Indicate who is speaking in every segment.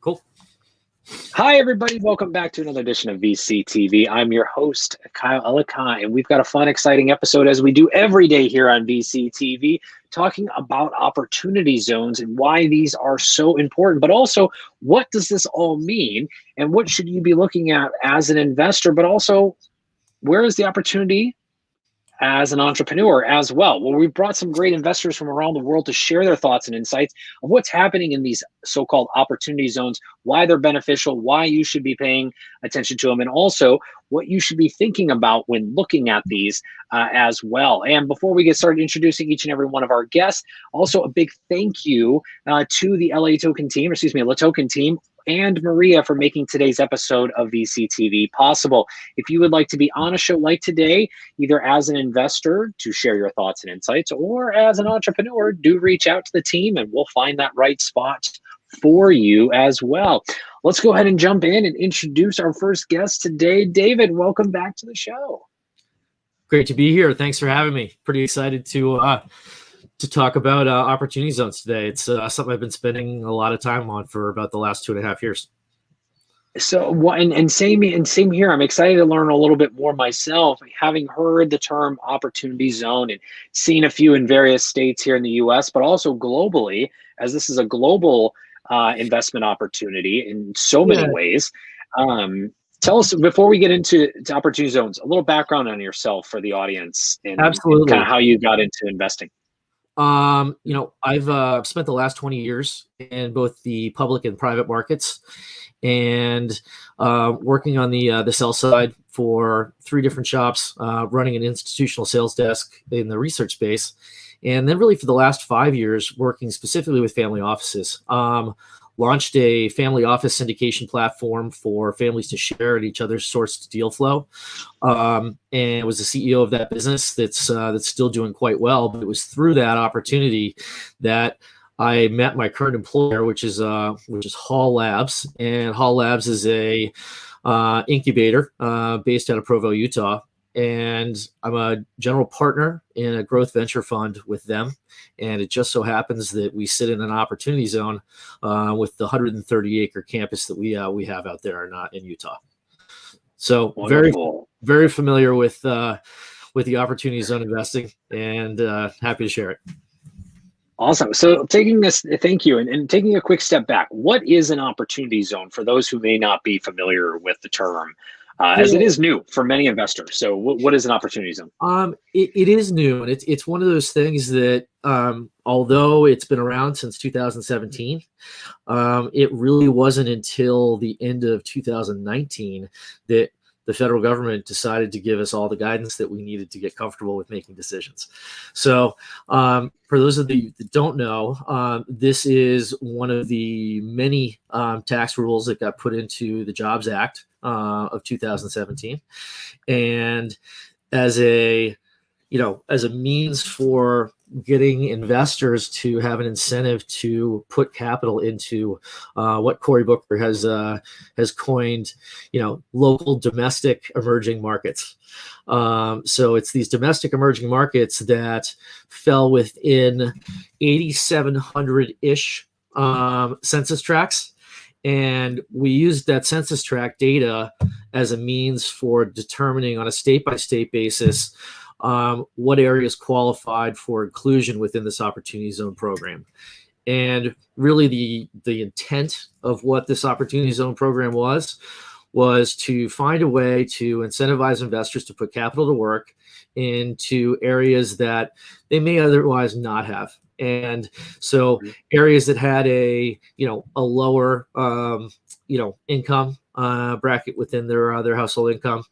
Speaker 1: Cool.
Speaker 2: Hi, everybody. Welcome back to another edition of VCTV. I'm your host, Kyle Ellicott, and we've got a fun, exciting episode as we do every day here on VCTV, talking about opportunity zones and why these are so important, but also what does this all mean and what should you be looking at as an investor, but also where is the opportunity as an entrepreneur as well. Well, we've brought some great investors from around the world to share their thoughts and insights of what's happening in these so-called opportunity zones, why they're beneficial, why you should be paying attention to them, and also what you should be thinking about when looking at these as well. And before we get started introducing each and every one of our guests, also a big thank you to the LATOKEN team, LATOKEN team, and Maria for making today's episode of VCTV possible. If you would like to be on a show like today, either as an investor to share your thoughts and insights, or as an entrepreneur, do reach out to the team and we'll find that right spot for you as well. Let's go ahead and jump in and introduce our first guest today. David, welcome back to the show.
Speaker 1: Great to be here. Thanks for having me. Pretty excited to talk about opportunity zones today. It's something I've been spending a lot of time on for about the last 2.5 years.
Speaker 2: So, and same here. I'm excited to learn a little bit more myself, having heard the term opportunity zone and seen a few in various states here in the U.S., but also globally, as this is a global investment opportunity in so many ways. Tell us, before we get into opportunity zones, a little background on yourself for the audience and
Speaker 1: Absolutely.
Speaker 2: kind of how you got into investing.
Speaker 1: I've spent the last 20 years in both the public and private markets, and working on the sell side for 3 different shops, running an institutional sales desk in the research space, and then really for the last 5 years working specifically with family offices. Launched a family office syndication platform for families to share at each other's sourced deal flow, and was the CEO of that business that's still doing quite well. But it was through that opportunity that I met my current employer, which is Hall Labs, and Hall Labs is a incubator based out of Provo, Utah. And I'm a general partner in a growth venture fund with them. And it just so happens that we sit in an opportunity zone with the 130-acre campus that we have out there in Utah. So
Speaker 2: Wonderful.
Speaker 1: very familiar with the opportunity zone investing, and happy to share it.
Speaker 2: Awesome. So thank you. And taking a quick step back, what is an opportunity zone for those who may not be familiar with the term? As it is new for many investors. So what is an opportunity zone?
Speaker 1: It is new, and it's one of those things that although it's been around since 2017, it really wasn't until the end of 2019 that the federal government decided to give us all the guidance that we needed to get comfortable with making decisions. So for those of you that don't know, this is one of the many tax rules that got put into the Jobs Act of 2017. And as a means for getting investors to have an incentive to put capital into what Cory Booker has coined, local domestic emerging markets. So it's these domestic emerging markets that fell within 8,700-ish census tracts. And we used that census tract data as a means for determining on a state-by-state basis what areas qualified for inclusion within this opportunity zone program. And really the intent of what this opportunity zone program was to find a way to incentivize investors to put capital to work into areas that they may otherwise not have. And so areas that had a lower income bracket within their household income,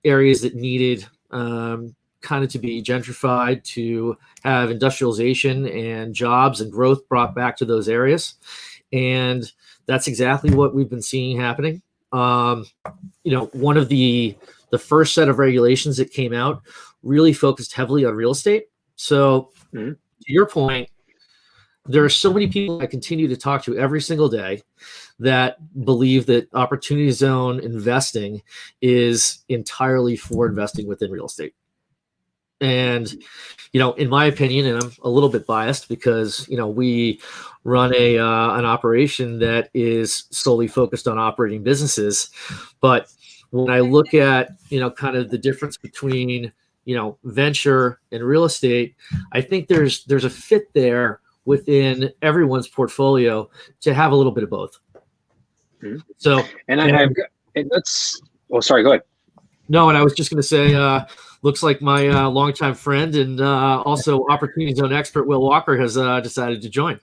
Speaker 1: areas that needed kind of to be gentrified to have industrialization and jobs and growth brought back to those areas. And that's exactly what we've been seeing happening. One of the first set of regulations that came out really focused heavily on real estate. So to your point, there are so many people I continue to talk to every single day that believe that opportunity zone investing is entirely for investing within real estate. And, in my opinion, and I'm a little bit biased because, we run an operation that is solely focused on operating businesses. But when I look at, kind of the difference between, venture and real estate, I think there's a fit there within everyone's portfolio to have a little bit of both.
Speaker 2: Mm-hmm.
Speaker 1: So,
Speaker 2: I've got, and that's, oh, sorry, go ahead.
Speaker 1: No, and I was just going to say, looks like my longtime friend and also Opportunity Zone expert, Will Walker, has decided to join.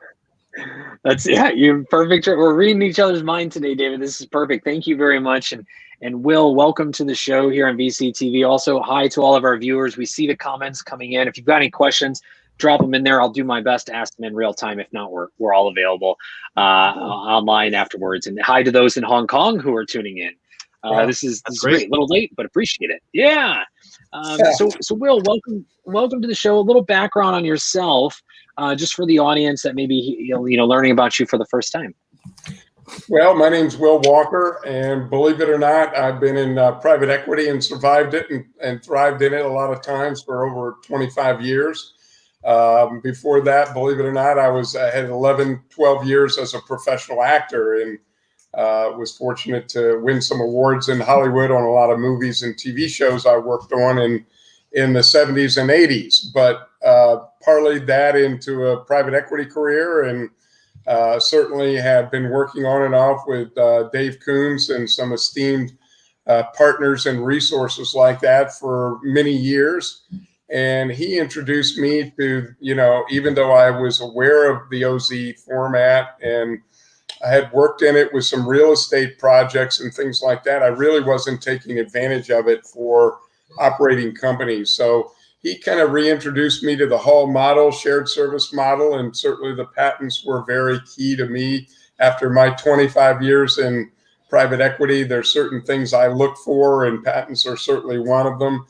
Speaker 2: You're perfect. We're reading each other's mind today, David. This is perfect. Thank you very much. And Will, welcome to the show here on VCTV. Also, hi to all of our viewers. We see the comments coming in. If you've got any questions, drop them in there. I'll do my best to ask them in real time. If not, we're all available online afterwards. And hi to those in Hong Kong who are tuning in. This is great. A little late, but appreciate it. Yeah. So Will, welcome to the show. A little background on yourself, just for the audience that maybe learning about you for the first time.
Speaker 3: Well, my name's Will Walker, and believe it or not, I've been in private equity and survived it and thrived in it a lot of times for over 25 years. Before that, believe it or not, I had 11, 12 years as a professional actor, and was fortunate to win some awards in Hollywood on a lot of movies and TV shows I worked on in the 70s and 80s, but parlayed that into a private equity career, and certainly have been working on and off with Dave Coons and some esteemed partners and resources like that for many years. And he introduced me to, even though I was aware of the OZ format and I had worked in it with some real estate projects and things like that, I really wasn't taking advantage of it for operating companies. So he kind of reintroduced me to the Hall model, shared service model, and certainly the patents were very key to me. After my 25 years in private equity, there's certain things I look for, and patents are certainly one of them.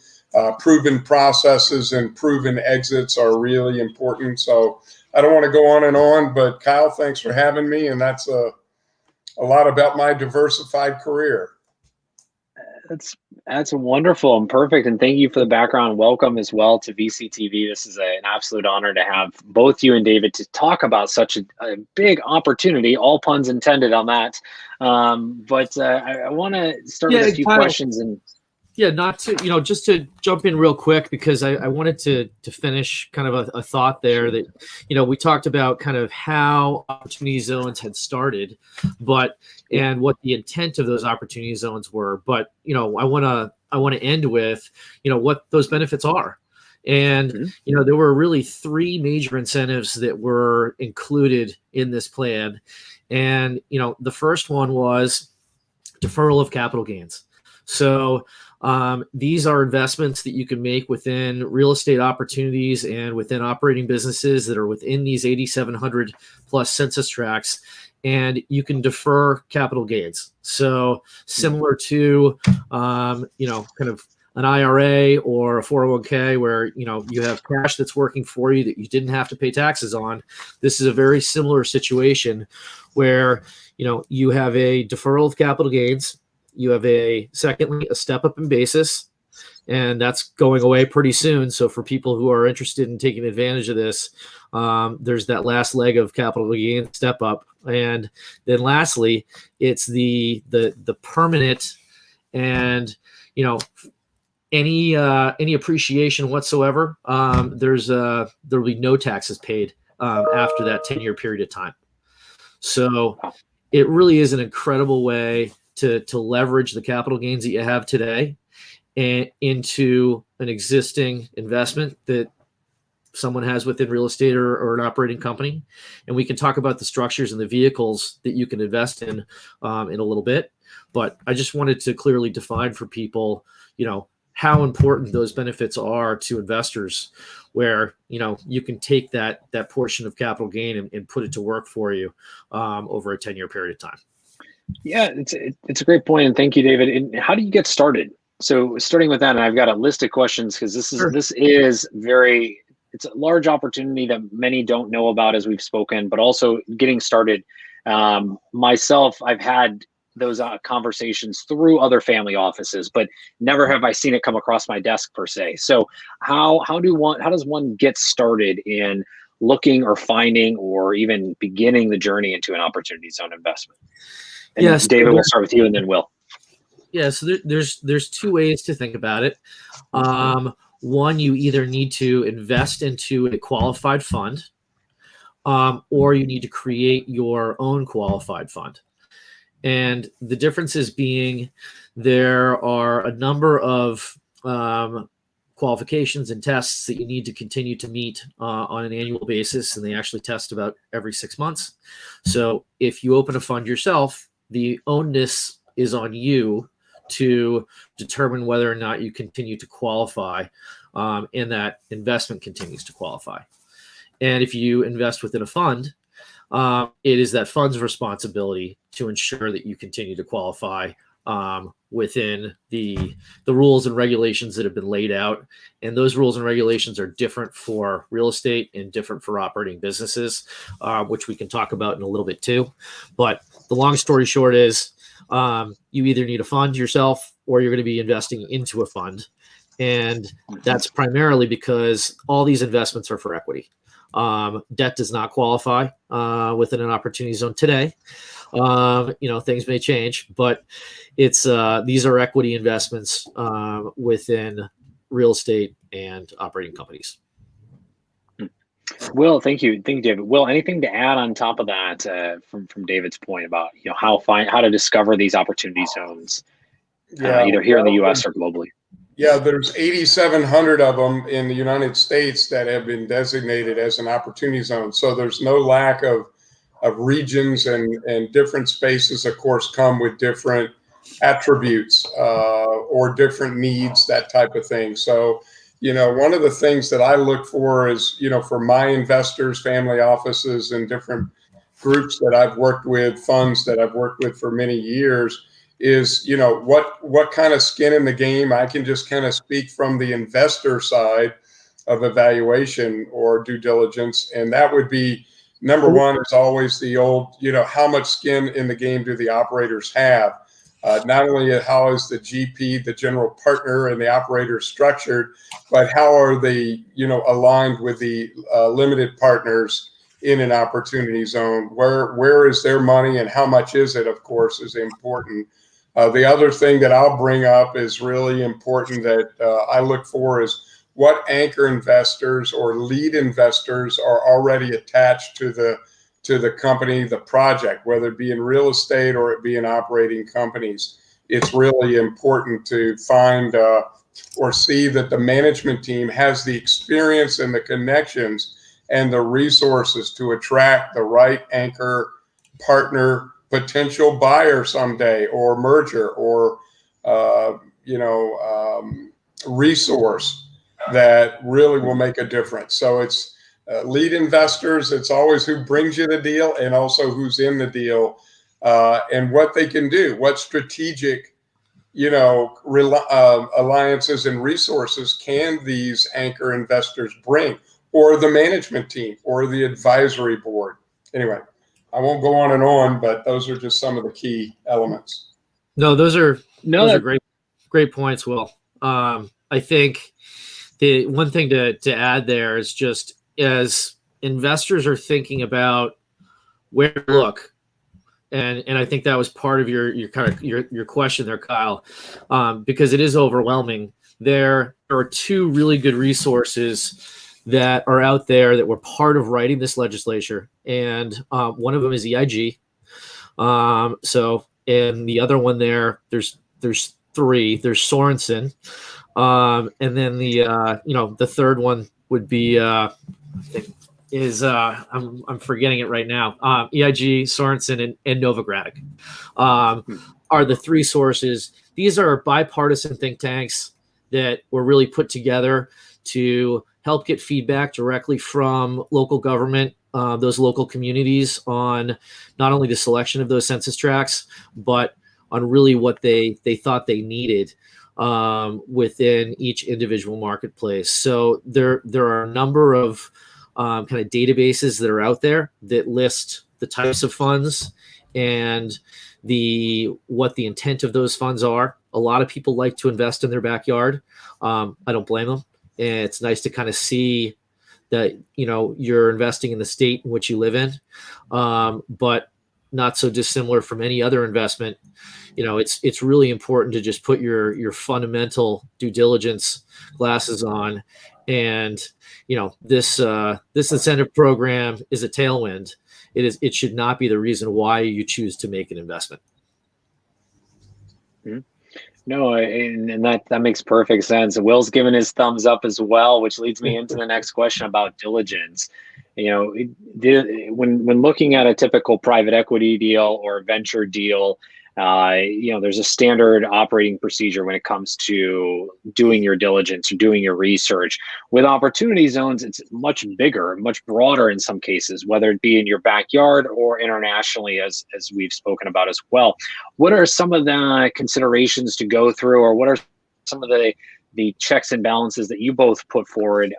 Speaker 3: Proven processes and proven exits are really important. So I don't want to go on, but Kyle, thanks for having me. And that's a lot about my diversified career.
Speaker 2: That's wonderful and perfect. And thank you for the background. Welcome as well to VCTV. This is an absolute honor to have both you and David to talk about such a big opportunity, all puns intended on that. But I want to start with a few questions. And
Speaker 1: not to, just to jump in real quick, because I wanted to finish kind of a thought there that, we talked about kind of how opportunity zones had started, and what the intent of those opportunity zones were. But, I want to end with, what those benefits are. And, there were really three major incentives that were included in this plan. And, the first one was deferral of capital gains. So, these are investments that you can make within real estate opportunities and within operating businesses that are within these 8,700 plus census tracts, and you can defer capital gains. So similar to, kind of an IRA or a 401k where, you have cash that's working for you that you didn't have to pay taxes on. This is a very similar situation where, you have a deferral of capital gains. You have secondly, a step up in basis, and that's going away pretty soon. So for people who are interested in taking advantage of this, there's that last leg of capital gain step up. And then lastly, it's the permanent and, any appreciation whatsoever. There'll be no taxes paid after that 10-year period of time. So it really is an incredible way to leverage the capital gains that you have today and into an existing investment that someone has within real estate or an operating company. And we can talk about the structures and the vehicles that you can invest in a little bit. But I just wanted to clearly define for people, how important those benefits are to investors, where, you can take that portion of capital gain and put it to work for you over a 10-year period of time.
Speaker 2: Yeah, it's a great point, and thank you, David. And how do you get started? So starting with that, and I've got a list of questions because this is it's a large opportunity that many don't know about as we've spoken, but also getting started. Myself, I've had those conversations through other family offices, but never have I seen it come across my desk per se. So how does one get started in looking or finding or even beginning the journey into an opportunity zone investment? And
Speaker 1: Yes,
Speaker 2: David, we'll start with you, and then Will.
Speaker 1: Yeah, so there's two ways to think about it. One, you either need to invest into a qualified fund, or you need to create your own qualified fund. And the differences being there are a number of qualifications and tests that you need to continue to meet on an annual basis, and they actually test about every 6 months. So if you open a fund yourself, the onus is on you to determine whether or not you continue to qualify, and that investment continues to qualify. And if you invest within a fund, it is that fund's responsibility to ensure that you continue to qualify within the rules and regulations that have been laid out. And those rules and regulations are different for real estate and different for operating businesses, which we can talk about in a little bit too. But the long story short is you either need a fund yourself or you're going to be investing into a fund. And that's primarily because all these investments are for equity. Debt does not qualify within an opportunity zone today. Things may change, but it's these are equity investments within real estate and operating companies.
Speaker 2: Will, thank you, David. Will, anything to add on top of that from David's point about how to discover these opportunity zones, either here in the U.S. or globally?
Speaker 3: Yeah, there's 8,700 of them in the United States that have been designated as an opportunity zone. So there's no lack of regions, and different spaces, of course, come with different attributes or different needs, that type of thing. So, one of the things that I look for is, for my investors, family offices, and different groups that I've worked with, funds that I've worked with for many years, is, what kind of skin in the game. I can just kind of speak from the investor side of evaluation or due diligence. And that would be, number one is always the old, how much skin in the game do the operators have? Not only how is the GP, the general partner, and the operator structured, but how are they, aligned with the limited partners in an opportunity zone? Where is their money and how much is it, of course, is important. The other thing that I'll bring up is really important that I look for is what anchor investors or lead investors are already attached to the company, the project, whether it be in real estate or it be in operating companies. It's really important to find or see that the management team has the experience and the connections and the resources to attract the right anchor partner, potential buyer someday, or merger, or resource that really will make a difference. So it's lead investors. It's always who brings you the deal and also who's in the deal, and what they can do, what strategic, alliances and resources can these anchor investors bring, or the management team, or the advisory board. Anyway, I won't go on and on, but those are just some of the key elements.
Speaker 1: No, those are great points, Will. I think the one thing to add there is just as investors are thinking about where to look, and I think that was part of your question there, Kyle, because it is overwhelming. There are two really good resources that are out there that were part of writing this legislature, and one of them is EIG. And the other one there's three. There's Sorensen, and then the third one would be I'm forgetting it right now. EIG, Sorensen, and Novogradac are the three sources. These are bipartisan think tanks that were really put together to help get feedback directly from local government, those local communities, on not only the selection of those census tracts, but on really what they thought they needed within each individual marketplace. So there are a number of kind of databases that are out there that list the types of funds and what the intent of those funds are. A lot of people like to invest in their backyard. I don't blame them. And it's nice to kind of see that, you know, you're investing in the state in which you live in, but not so dissimilar from any other investment. You know, it's really important to just put your fundamental due diligence glasses on. And, you know, this incentive program is a tailwind. It should not be the reason why you choose to make an investment.
Speaker 2: Mm-hmm. No, and that makes perfect sense. Will's given his thumbs up as well, which leads me into the next question about diligence. You know, when looking at a typical private equity deal or venture deal, you know, there's a standard operating procedure when it comes to doing your diligence or doing your research. With opportunity zones, it's much bigger, much broader in some cases, whether it be in your backyard or internationally, as we've spoken about as well. What are some of the considerations to go through, or what are some of the checks and balances that you both put forward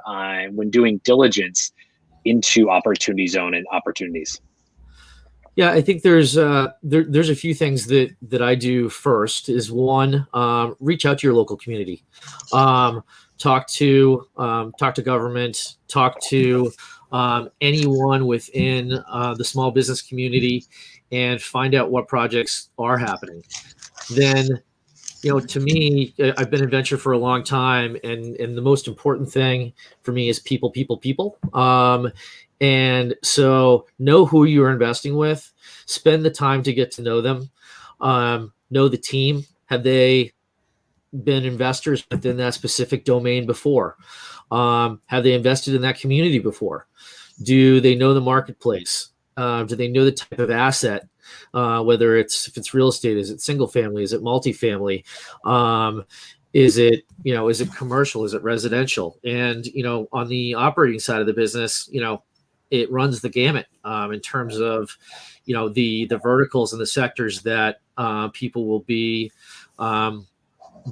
Speaker 2: when doing diligence into opportunity zone and opportunities?
Speaker 1: Yeah, I think there's a few things that I do. First is one, reach out to your local community, talk to government, talk to anyone within the small business community, and find out what projects are happening. Then, you know, to me, I've been in venture for a long time, and the most important thing for me is people. And so know who you're investing with, spend the time to get to know them, know the team. Have they been investors within that specific domain before? Have they invested in that community before? Do they know the marketplace? Do they know the type of asset? Whether if it's real estate, is it single family? Is it multifamily? Is it commercial? Is it residential? And, you know, on the operating side of the business, you know, it runs the gamut in terms of, you know, the verticals and the sectors that people will be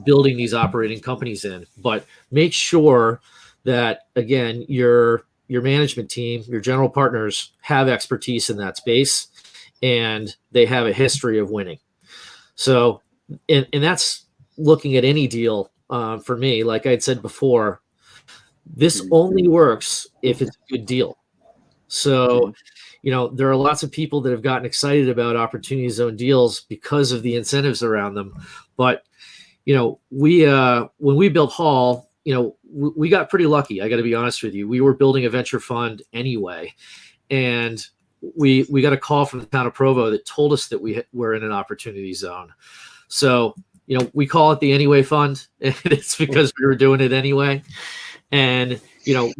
Speaker 1: building these operating companies in. But make sure that, again, your management team, your general partners have expertise in that space, and they have a history of winning. So, and that's looking at any deal for me. Like I'd said before, this only works if it's a good deal. So, you know, there are lots of people that have gotten excited about opportunity zone deals because of the incentives around them. But, you know, when we built Hall, you know, we got pretty lucky. I got to be honest with you. We were building a venture fund anyway, and we got a call from the town of Provo that told us that we were in an opportunity zone. So, you know, we call it the Anyway Fund, and it's because we were doing it anyway. And, you know,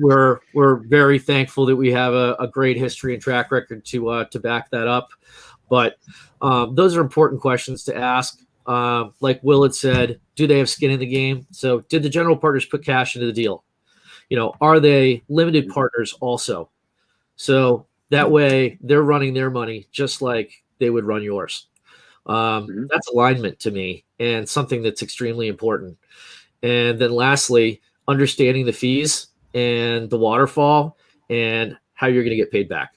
Speaker 1: we're very thankful that we have a great history and track record to back that up. But those are important questions to ask. Like Will had said, do they have skin in the game? So did the general partners put cash into the deal? You know, are they limited partners also? So that way they're running their money just like they would run yours. That's alignment to me, and something that's extremely important. And then lastly, understanding the fees and the waterfall and how you're going to get paid back.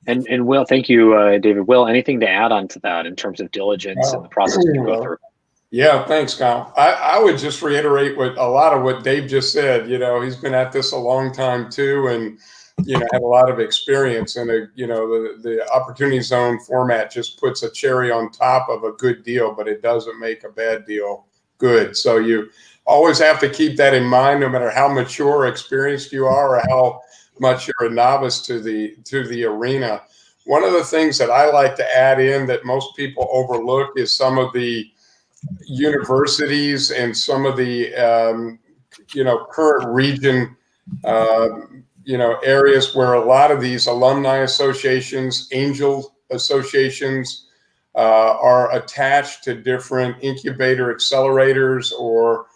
Speaker 2: And Will, thank you, David. Will, anything to add on to that in terms of diligence and the process you go through?
Speaker 3: Yeah, thanks, Kyle. I would just reiterate a lot of what Dave just said. You know, he's been at this a long time too, and, you know, had a lot of experience. And, you know, the opportunity zone format just puts a cherry on top of a good deal, but it doesn't make a bad deal good. So you always have to keep that in mind, no matter how mature or experienced you are, or how much you're a novice to the arena. One of the things that I like to add in that most people overlook is some of the universities and some of the you know, current region you know, areas where a lot of these alumni associations, angel associations are attached to different incubator accelerators, or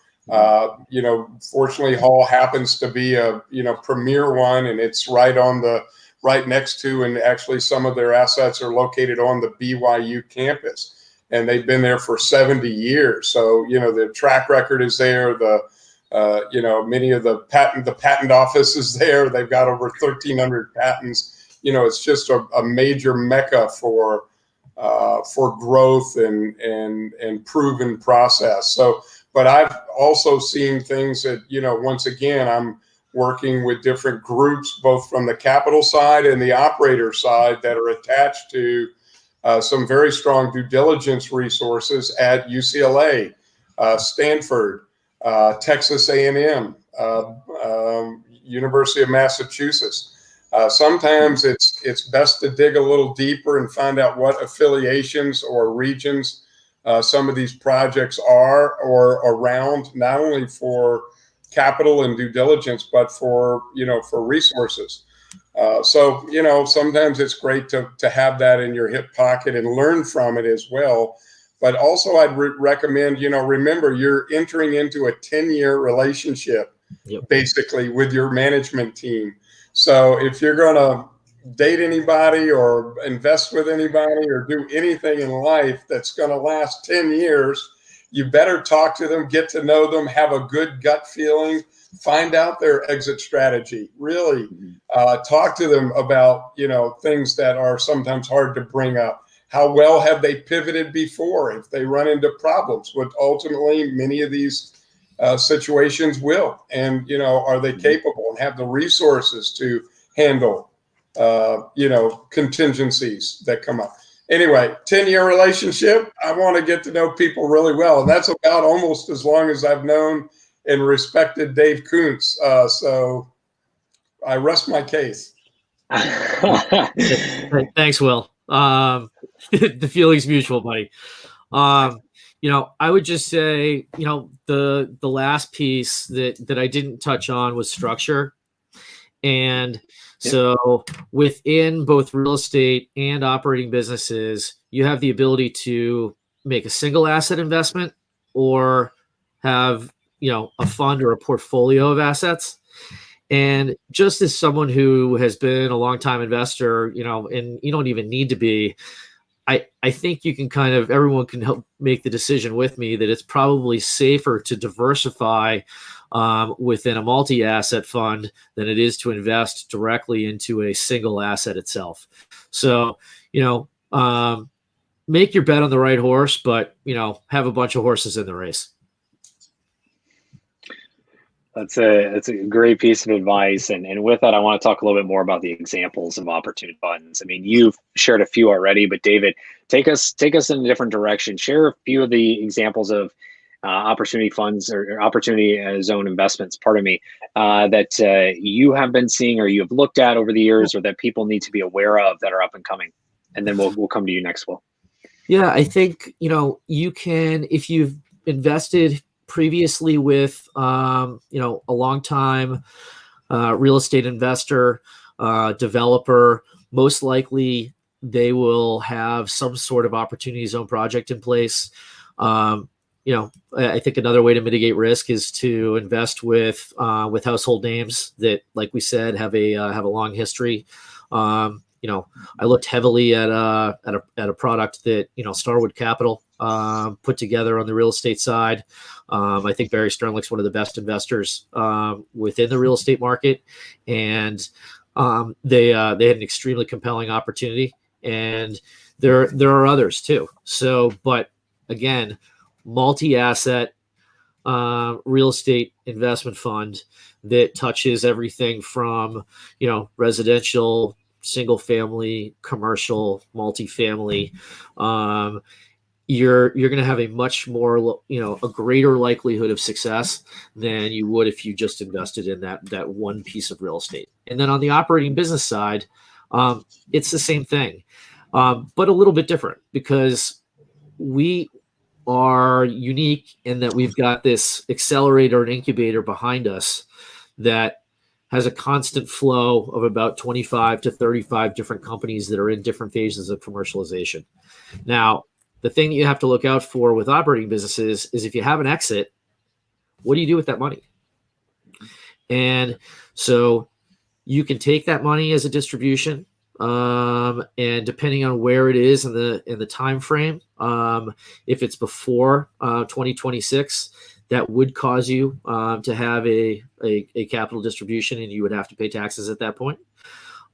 Speaker 3: you know, fortunately Hall happens to be a, you know, premier one, and it's right next to, and actually some of their assets are located on the BYU campus, and they've been there for 70 years. So, you know, the track record is there. You know, many of the patent office is there. They've got over 1,300 patents, it's just a major mecca for growth and proven process. So, but I've also seen things that, once again, I'm working with different groups, both from the capital side and the operator side, that are attached to some very strong due diligence resources at UCLA, Stanford, Texas A&M, University of Massachusetts. Sometimes it's best to dig a little deeper and find out what affiliations or regions some of these projects are or around, not only for capital and due diligence, but for resources. So sometimes it's great to have that in your hip pocket and learn from it as well. But also I'd recommend, remember, you're entering into a 10-year relationship, basically, with your management team. So if you're going to date anybody or invest with anybody or do anything in life that's going to last 10 years, you better talk to them, get to know them, have a good gut feeling, find out their exit strategy, really talk to them about, things that are sometimes hard to bring up. How well have they pivoted before if they run into problems, which ultimately many of these situations will, and are they capable and have the resources to handle contingencies that come up. Anyway, 10-year relationship, I want to get to know people really well, and that's about almost as long as I've known and respected Dave Kuntz. So I rest my case.
Speaker 1: Thanks, Will. The feeling's mutual, buddy. I would just say, the last piece that I didn't touch on was structure. And so within both real estate and operating businesses, you have the ability to make a single asset investment or have, a fund or a portfolio of assets. And just as someone who has been a long-time investor, and you don't even need to be, I think you can everyone can help make the decision with me that it's probably safer to diversify within a multi-asset fund than it is to invest directly into a single asset itself. So, make your bet on the right horse, but, have a bunch of horses in the race.
Speaker 2: That's a great piece of advice. And with that, I want to talk a little bit more about the examples of opportunity funds. I mean, you've shared a few already, but David, take us in a different direction. Share a few of the examples of opportunity funds or opportunity zone investments, that you have been seeing or you have looked at over the years, or that people need to be aware of that are up and coming. And then we'll come to you next, Will.
Speaker 1: Yeah, I think, you can, if you've invested previously with, a long time real estate investor, developer, most likely they will have some sort of opportunity zone project in place. I think another way to mitigate risk is to invest with household names that, like we said, have a long history. I looked heavily at a product that Starwood Capital put together on the real estate side. I think Barry Sternlicht's one of the best investors within the real estate market, and they had an extremely compelling opportunity. And there are others too. So, but again, multi-asset real estate investment fund that touches everything from residential, single family, commercial, multifamily. You're going to have a much more, a greater likelihood of success than you would if you just invested in that one piece of real estate. And then on the operating business side, it's the same thing, but a little bit different, because we are unique in that we've got this accelerator and incubator behind us that has a constant flow of about 25 to 35 different companies that are in different phases of commercialization. Now, the thing that you have to look out for with operating businesses is if you have an exit, what do you do with that money? And so you can take that money as a distribution, and depending on where it is in the time frame, if it's before 2026, that would cause you to have a capital distribution, and you would have to pay taxes at that point.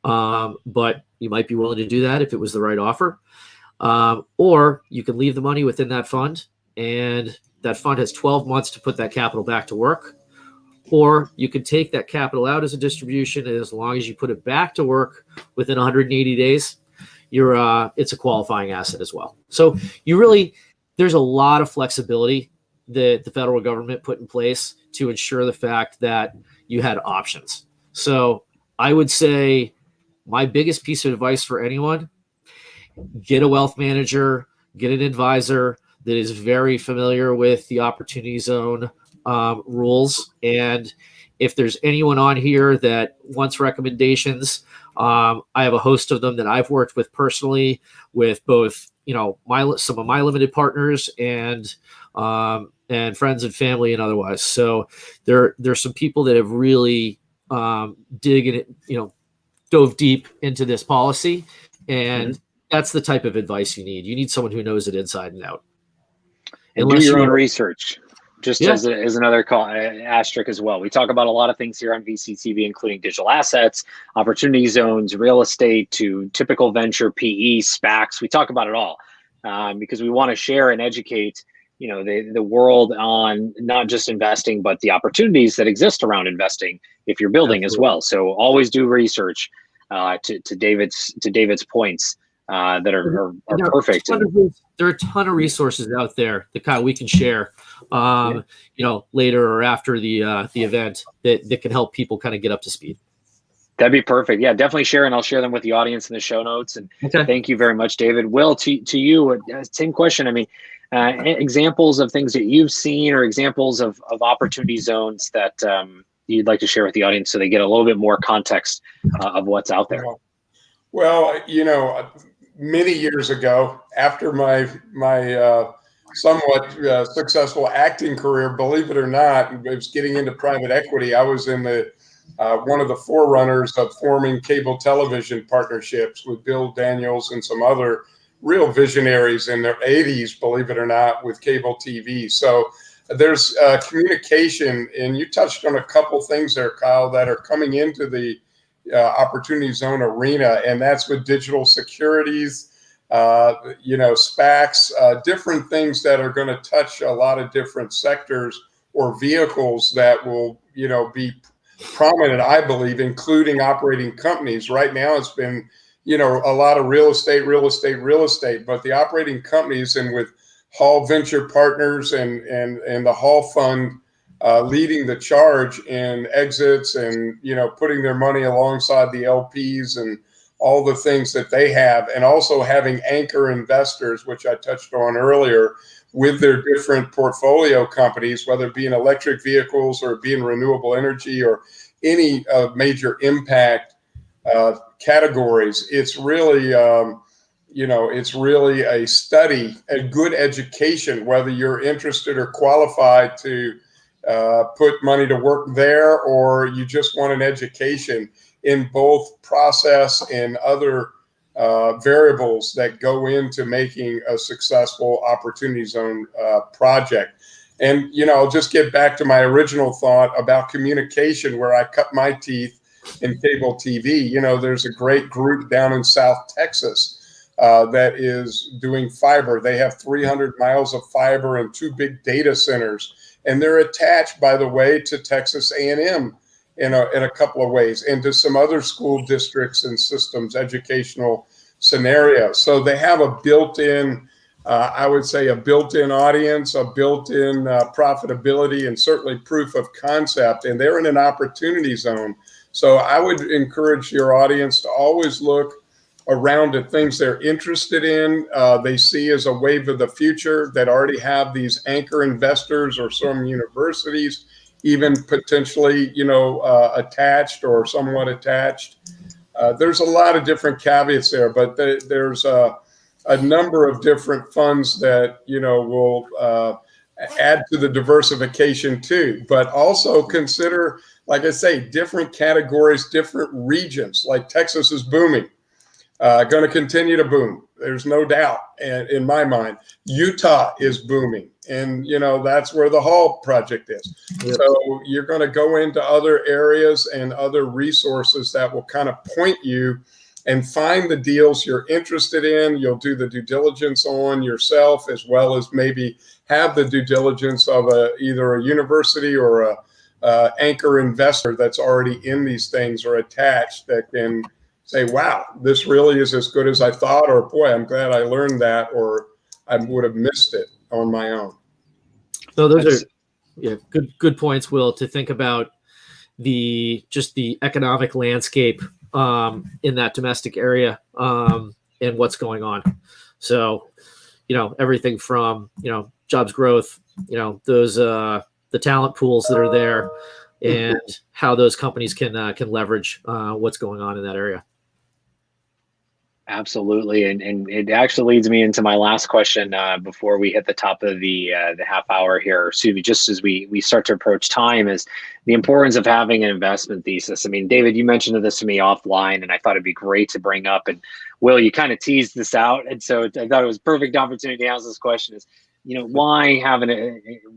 Speaker 1: but you might be willing to do that if it was the right offer. Or you can leave the money within that fund, and that fund has 12 months to put that capital back to work. Or you can take that capital out as a distribution, and as long as you put it back to work within 180 days, it's a qualifying asset as well. So there's a lot of flexibility that the federal government put in place to ensure the fact that you had options. So I would say my biggest piece of advice for anyone: get a wealth manager, get an advisor that is very familiar with the Opportunity Zone rules. And if there's anyone on here that wants recommendations, I have a host of them that I've worked with personally, with both, some of my limited partners and friends and family and otherwise. So there's some people that have really dove deep into this policy, and that's the type of advice you need. You need someone who knows it inside and out.
Speaker 2: And do your own research, just as another asterisk as well. We talk about a lot of things here on VCTV, including digital assets, opportunity zones, real estate, to typical venture, PE, SPACs. We talk about it all because we want to share and educate the world on not just investing, but the opportunities that exist around investing if you're building as well. So always do research to David's points. That are perfect.
Speaker 1: There are a ton of resources out there that we can share, later or after the event that can help people kind of get up to speed.
Speaker 2: That'd be perfect. Yeah, definitely share, and I'll share them with the audience in the show notes. And Thank you very much, David. Will, to you, same question. I mean, examples of things that you've seen, or examples of opportunity zones that you'd like to share with the audience, so they get a little bit more context of what's out there.
Speaker 3: Well, many years ago, after my somewhat successful acting career, believe it or not, I was getting into private equity. I was in one of the forerunners of forming cable television partnerships with Bill Daniels and some other real visionaries in their 80s, believe it or not, with cable TV. So there's communication, and you touched on a couple things there, Kyle, that are coming into the opportunity zone arena, and that's with digital securities, SPACs, different things that are going to touch a lot of different sectors or vehicles that will, be prominent, I believe, including operating companies. Right now, it's been, a lot of real estate, but the operating companies, and with Hall Venture Partners and the Hall Fund leading the charge in exits and, putting their money alongside the LPs and all the things that they have, and also having anchor investors, which I touched on earlier, with their different portfolio companies, whether it be in electric vehicles or be in renewable energy or any major impact categories. It's really, it's really a study, a good education, whether you're interested or qualified to put money to work there, or you just want an education in both process and other variables that go into making a successful opportunity zone project. And, I'll just get back to my original thought about communication, where I cut my teeth in cable TV. There's a great group down in South Texas that is doing fiber. They have 300 miles of fiber and 2 big data centers. And they're attached, by the way, to Texas A&M in a couple of ways, and to some other school districts and systems, educational scenarios. So they have a built-in, I would say, a built-in audience, a built-in profitability, and certainly proof of concept. And they're in an opportunity zone. So I would encourage your audience to always look around at things they're interested in, they see as a wave of the future, that already have these anchor investors, or some universities even potentially, attached or somewhat attached. There's a lot of different caveats there, but there's a number of different funds that, will add to the diversification too, but also consider, like I say, different categories, different regions. Like Texas is booming. going to continue to boom. There's no doubt in my mind. Utah is booming. And, that's where the Hall project is. Yep. So you're going to go into other areas and other resources that will kind of point you and find the deals you're interested in. You'll do the due diligence on yourself, as well as maybe have the due diligence of either a university or a anchor investor that's already in these things or attached that can say, wow, this really is as good as I thought, or boy, I'm glad I learned that, or I would have missed it on my own.
Speaker 1: So those are good points, Will, to think about the economic landscape in that domestic area and what's going on. So, everything from, jobs growth, those the talent pools that are there and how those companies can leverage what's going on in that area.
Speaker 2: Absolutely, and it actually leads me into my last question before we hit the top of the half hour here. Excuse me, just as we start to approach time, is the importance of having an investment thesis. I mean, David, you mentioned this to me offline, and I thought it'd be great to bring up. And Will, you kind of teased this out, and so I thought it was a perfect opportunity to ask this question: is why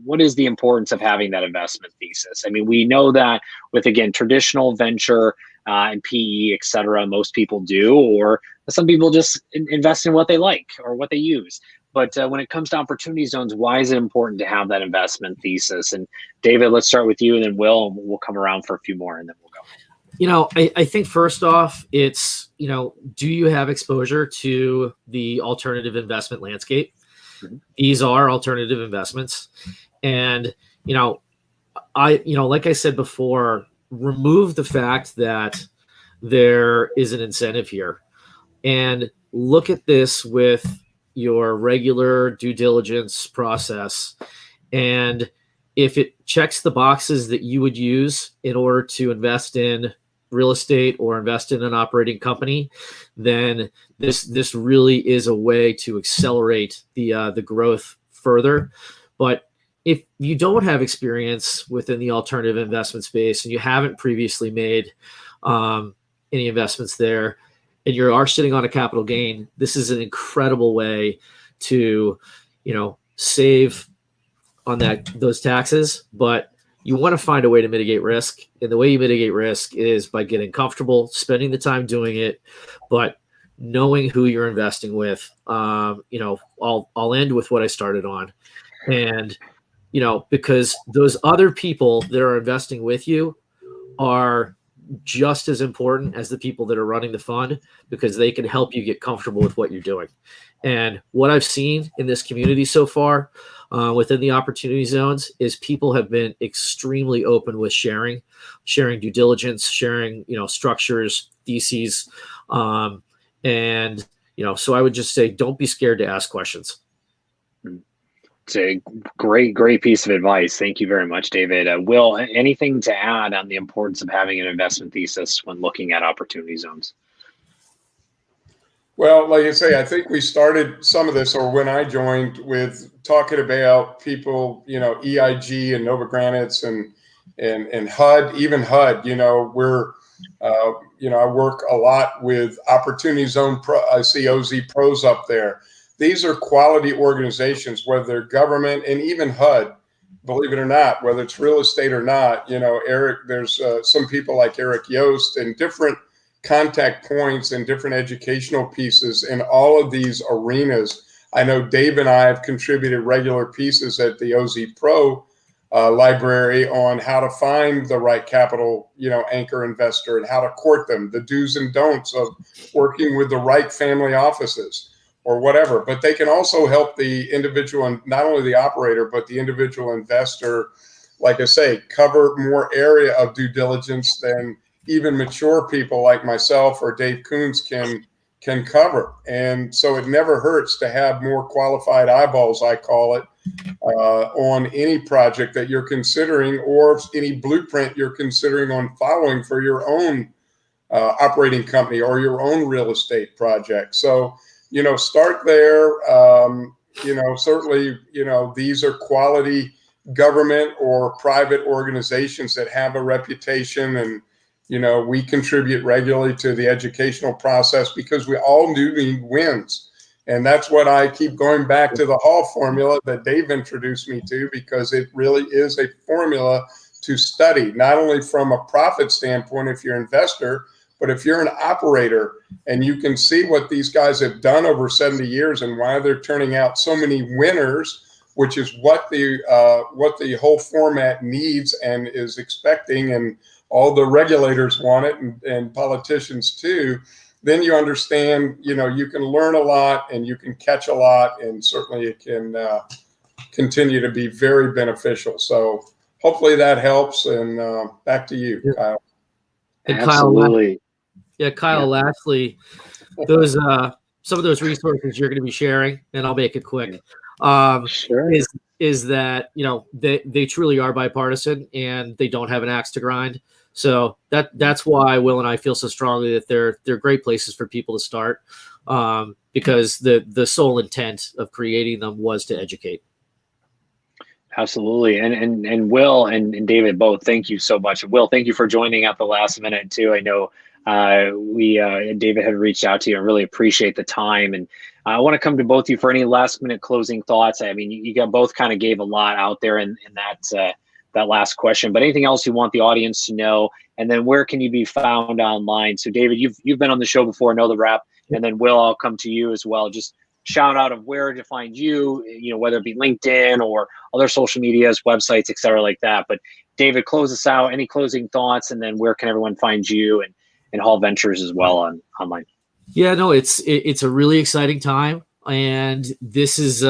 Speaker 2: what is the importance of having that investment thesis? I mean, we know that with, again, traditional venture and PE, et cetera, most people do, or some people just invest in what they like or what they use. But when it comes to opportunity zones, why is it important to have that investment thesis? And David, let's start with you, and then Will, and we'll come around for a few more, and then we'll go.
Speaker 1: I think first off, it's, do you have exposure to the alternative investment landscape? Mm-hmm. These are alternative investments. And, like I said before, remove the fact that there is an incentive here and look at this with your regular due diligence process. And if it checks the boxes that you would use in order to invest in real estate or invest in an operating company, then this really is a way to accelerate the growth further. But if you don't have experience within the alternative investment space and you haven't previously made any investments there, and you are sitting on a capital gain, this is an incredible way to, save on those taxes. But you want to find a way to mitigate risk, and the way you mitigate risk is by getting comfortable, spending the time doing it, but knowing who you're investing with. I'll end with what I started on, and because those other people that are investing with you are just as important as the people that are running the fund, because they can help you get comfortable with what you're doing. And what I've seen in this community so far within the opportunity zones is people have been extremely open with sharing due diligence, sharing, structures, theses. So I would just say, don't be scared to ask questions.
Speaker 2: It's a great piece of advice. Thank you very much, David. Will, anything to add on the importance of having an investment thesis when looking at opportunity zones?
Speaker 3: Well, like I say, I think we started some of this, or when I joined, with talking about people, EIG and Nova Granites and HUD, even HUD. We're I work a lot with Opportunity Zone Pro. I see OZ Pros up there. These are quality organizations, whether they're government, and even HUD, believe it or not, whether it's real estate or not. Eric, there's some people like Eric Yost and different contact points and different educational pieces in all of these arenas. I know Dave and I have contributed regular pieces at the OZ Pro library on how to find the right capital, anchor investor, and how to court them, the do's and don'ts of working with the right family offices or whatever. But they can also help the individual, and not only the operator, but the individual investor, like I say, cover more area of due diligence than even mature people like myself or Dave Coons can cover. And so it never hurts to have more qualified eyeballs, I call it, on any project that you're considering, or any blueprint you're considering on following for your own operating company or your own real estate project. So, start there. Certainly, these are quality government or private organizations that have a reputation, and You know, we contribute regularly to the educational process because we all do need wins. And that's what I keep going back to the Hall formula that Dave introduced me to, because it really is a formula to study, not only from a profit standpoint if you're an investor, but if you're an operator and you can see what these guys have done over 70 years and why they're turning out so many winners, which is what the whole format needs and is expecting, and all the regulators want it, and politicians too, then you understand, you know, you can learn a lot and you can catch a lot, and certainly it can continue to be very beneficial. So hopefully that helps. And back to you, Kyle.
Speaker 1: And
Speaker 2: Absolutely.
Speaker 1: Kyle, lastly, those some of those resources you're going to be sharing, and I'll make it quick.
Speaker 2: Sure.
Speaker 1: Is that, you know, they truly are bipartisan and they don't have an axe to grind. So that's why Will and I feel so strongly that they're great places for people to start, because the sole intent of creating them was to educate.
Speaker 2: Absolutely. And Will and David both, thank you so much. Will, thank you for joining at the last minute too. I know David had reached out to you. I really appreciate the time. And I want to come to both of you for any last minute closing thoughts. I mean, you got both kind of gave a lot out there in that last question, but anything else you want the audience to know? And then where can you be found online? So David, you've been on the show before, know the rap. And then Will, I'll come to you as well. Just shout out of where to find you, you know, whether it be LinkedIn or other social medias, websites, et cetera, like that. But David, close us out. Any closing thoughts? And then where can everyone find you and Hall Ventures as well online?
Speaker 1: Yeah, no, it's a really exciting time. And this is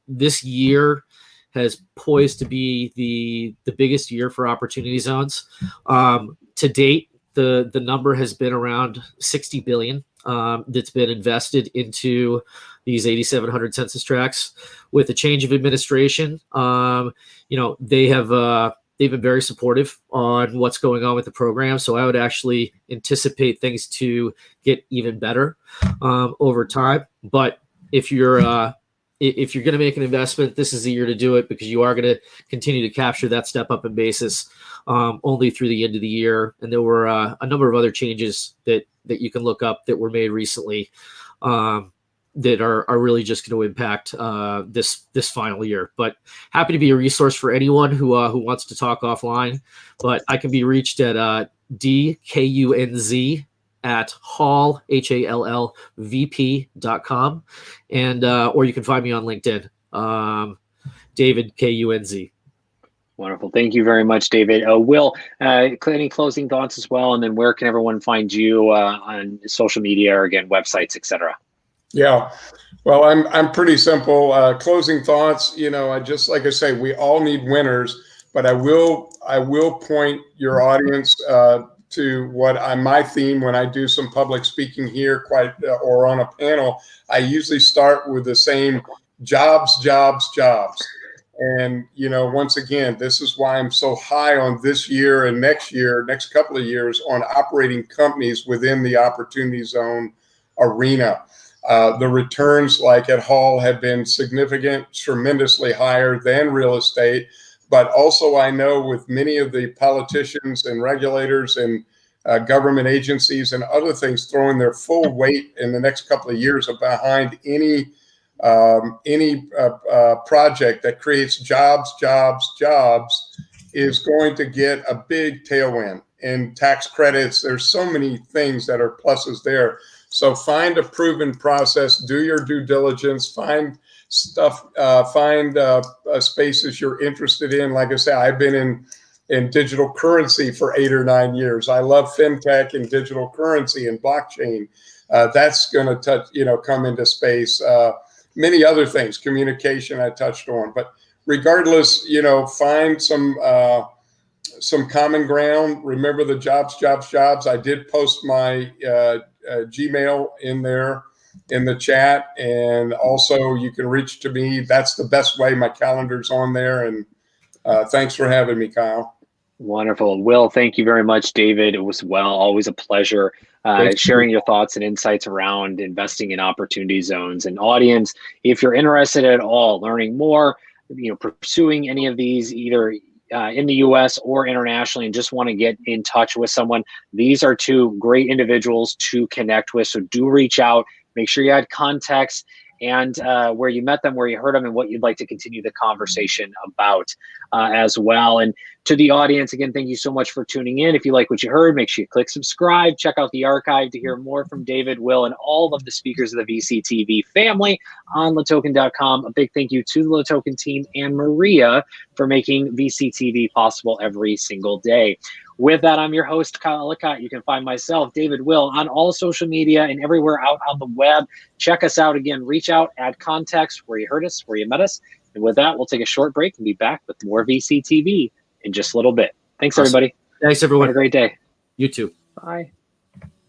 Speaker 1: this year has poised to be the biggest year for opportunity zones. To date, the number has been around 60 billion that's been invested into these 8,700 census tracts. With a change of administration, you know, they've been very supportive on what's going on with the program. So I would actually anticipate things to get even better over time. But if you're going to make an investment, this is the year to do it, because you are going to continue to capture that step up in basis only through the end of the year. And there were a number of other changes that you can look up that were made recently that are really just going to impact this final year. But happy to be a resource for anyone who wants to talk offline. But I can be reached at DKUNZ at Hall, HALLVP.com. And or you can find me on LinkedIn, David KUNZ.
Speaker 2: Wonderful. Thank you very much, David. Will, any closing thoughts as well? And then where can everyone find you on social media, or again, websites, et cetera?
Speaker 3: Yeah, well, I'm pretty simple. Closing thoughts, you know, like I say, we all need winners, but I will point your audience to my theme when I do some public speaking here, or on a panel. I usually start with the same jobs. And, you know, once again, this is why I'm so high on this year and next couple of years, on operating companies within the opportunity zone arena. The returns, like at Hall, have been significant, tremendously higher than real estate. But also, I know with many of the politicians and regulators and government agencies and other things throwing their full weight in the next couple of years behind any project that creates jobs is going to get a big tailwind. And tax credits, there's so many things that are pluses there. So find a proven process, do your due diligence, find stuff, find spaces you're interested in. Like I say, I've been in digital currency for 8 or 9 years. I love fintech and digital currency and blockchain. That's going to come into space. Many other things, communication I touched on. But regardless, you know, find some common ground. Remember the jobs. I did post my Gmail in there in the chat, and also you can reach to me. That's the best way. My calendar's on there. And thanks for having me, Kyle.
Speaker 2: Wonderful. Will, thank you very much, David. It was always a pleasure sharing your thoughts and insights around investing in opportunity zones. And audience, if you're interested at all learning more, you know, pursuing any of these, either in the US or internationally and just want to get in touch with someone, these are two great individuals to connect with. So do reach out. Make sure you add context and where you met them, where you heard them, and what you'd like to continue the conversation about as well. And to the audience, again, thank you so much for tuning in. If you like what you heard, make sure you click subscribe, check out the archive to hear more from David, Will, and all of the speakers of the VCTV family on LATOKEN.com. A big thank you to the LATOKEN team and Maria for making VCTV possible every single day. With that, I'm your host, Kyle Ellicott. You can find myself, David, Will, on all social media and everywhere out on the web. Check us out again. Reach out, add context, where you heard us, where you met us. And with that, we'll take a short break and be back with more VCTV in just a little bit. Thanks, everybody.
Speaker 1: Thanks, everyone.
Speaker 2: Have a great day.
Speaker 1: You too.
Speaker 2: Bye.